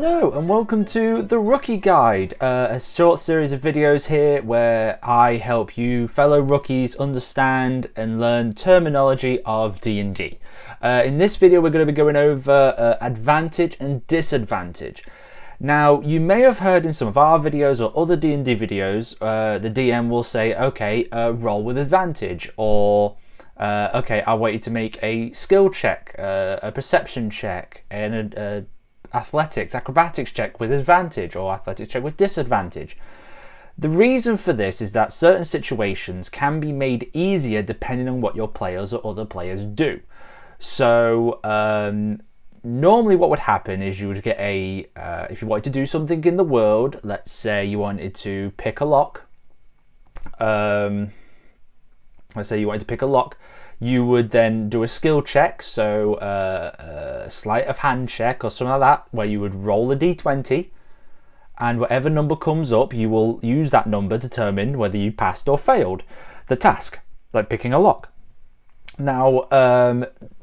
Hello and welcome to the Rookie Guide, a short series of videos here where I help you fellow rookies understand and learn terminology of D&D. In this video we're going to be going over advantage and disadvantage. Now you may have heard in some of our videos or other D&D videos the DM will say, okay, roll with advantage, or okay, I want you to make a skill check, a perception check, and a acrobatics check with advantage, or athletics check with disadvantage. The reason for this is that certain situations can be made easier depending on what your players or other players do. So normally what would happen is you would get if you wanted to do something in the world, let's say you wanted to pick a lock, you would then do a skill check, so a sleight of hand check or something like that, where you would roll a d20, and whatever number comes up, you will use that number to determine whether you passed or failed the task, like picking a lock. Now,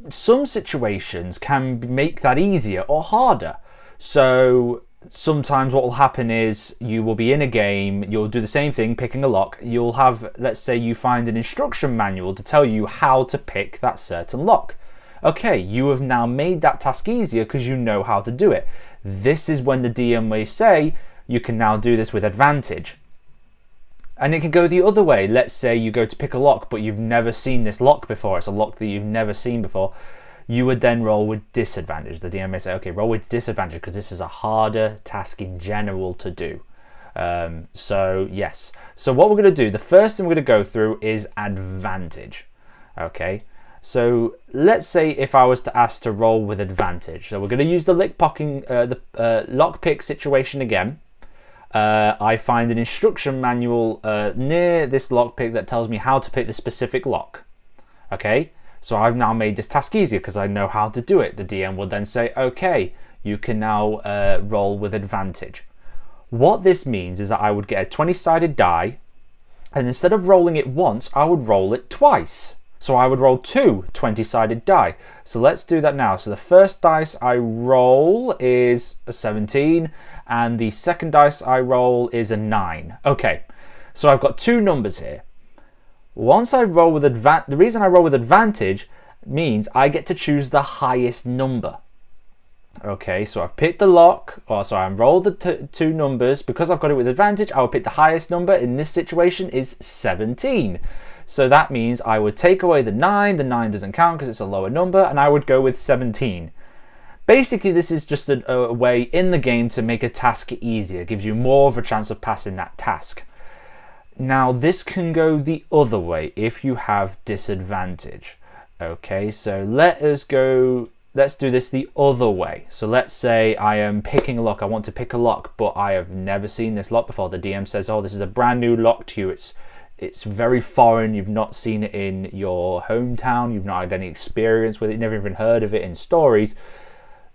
some situations can make that easier or harder. So sometimes what will happen is you will be in a game, you'll do the same thing, picking a lock. You'll have, let's say you find an instruction manual to tell you how to pick that certain lock. Okay, you have now made that task easier because you know how to do it. This is when the DM may say you can now do this with advantage. And it can go the other way. Let's say you go to pick a lock but you've never seen this lock before. It's a lock that you've never seen before. You would then roll with disadvantage. The DM may say, okay, roll with disadvantage because this is a harder task in general to do. So yes. So what we're going to do, the first thing we're going to go through is advantage. Okay. So let's say if I was to ask to roll with advantage. So we're going to use the lockpick situation again. I find an instruction manual near this lockpick that tells me how to pick the specific lock. Okay. So I've now made this task easier because I know how to do it. The DM will then say, okay, you can now roll with advantage. What this means is that I would get a 20-sided die, and instead of rolling it once, I would roll it twice. So I would roll two 20-sided die. So let's do that now. So the first dice I roll is a 17, and the second dice I roll is a 9. Okay, so I've got two numbers here. Once I roll with the reason I roll with advantage means I get to choose the highest number. Okay, so I've picked the lock, I've rolled the two numbers. Because I've got it with advantage, I will pick the highest number. In this situation is 17. So that means I would take away the 9. The 9 doesn't count because it's a lower number, and I would go with 17. Basically, this is just a way in the game to make a task easier. It gives you more of a chance of passing that task. Now this can go the other way if you have disadvantage. Okay, so let's do this the other way. So let's say I am picking a lock, I want to pick a lock, but I have never seen this lock before. The DM says, oh, this is a brand new lock to you. It's very foreign, you've not seen it in your hometown, you've not had any experience with it, you've never even heard of it in stories.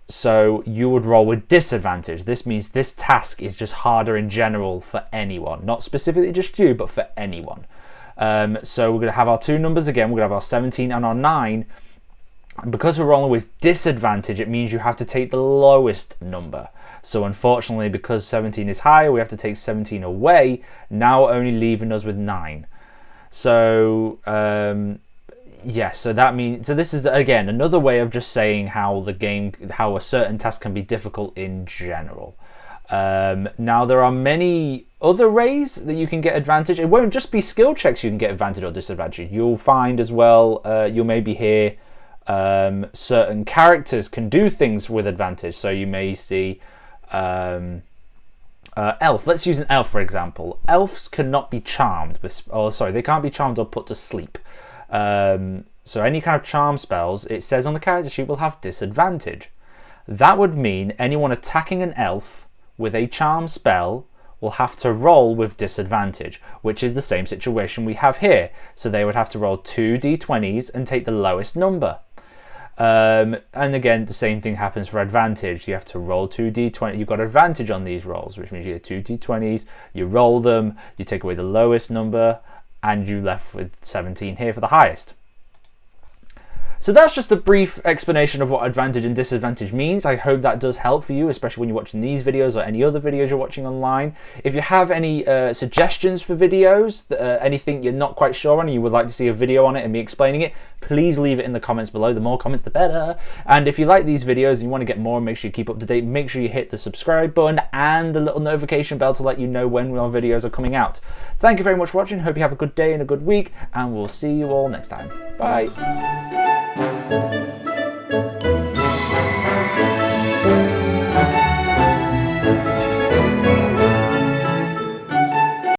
So you would roll with disadvantage. This means this task is just harder in general for anyone, not specifically just you, but for anyone. So we're going to have our two numbers again. We're going to have our 17 and our 9. And because we're rolling with disadvantage, it means you have to take the lowest number. So unfortunately, because 17 is higher, we have to take 17 away, now only leaving us with 9. So yes, so that means, so this is again another way of just saying how a certain task can be difficult in general. Now there are many other ways that you can get advantage. It won't just be skill checks you can get advantage or disadvantage. You'll find as well, you'll maybe hear certain characters can do things with advantage. So you may see elf. Let's use an elf for example. Elves cannot be charmed they can't be charmed or put to sleep. So any kind of charm spells, it says on the character sheet, will have disadvantage. That would mean anyone attacking an elf with a charm spell will have to roll with disadvantage, which is the same situation we have here. So they would have to roll 2 d20s and take the lowest number. And again, the same thing happens for advantage. You have to roll 2 d20. You've got advantage on these rolls, which means you get 2 d20s, you roll them, you take away the lowest number, and you left with 17 here for the highest. So that's just a brief explanation of what advantage and disadvantage means. I hope that does help for you, especially when you're watching these videos or any other videos you're watching online. If you have any suggestions for videos, anything you're not quite sure on and you would like to see a video on it and me explaining it, please leave it in the comments below. The more comments, the better. And if you like these videos and you want to get more and make sure you keep up to date, make sure you hit the subscribe button and the little notification bell to let you know when our videos are coming out. Thank you very much for watching. Hope you have a good day and a good week, and we'll see you all next time. Bye.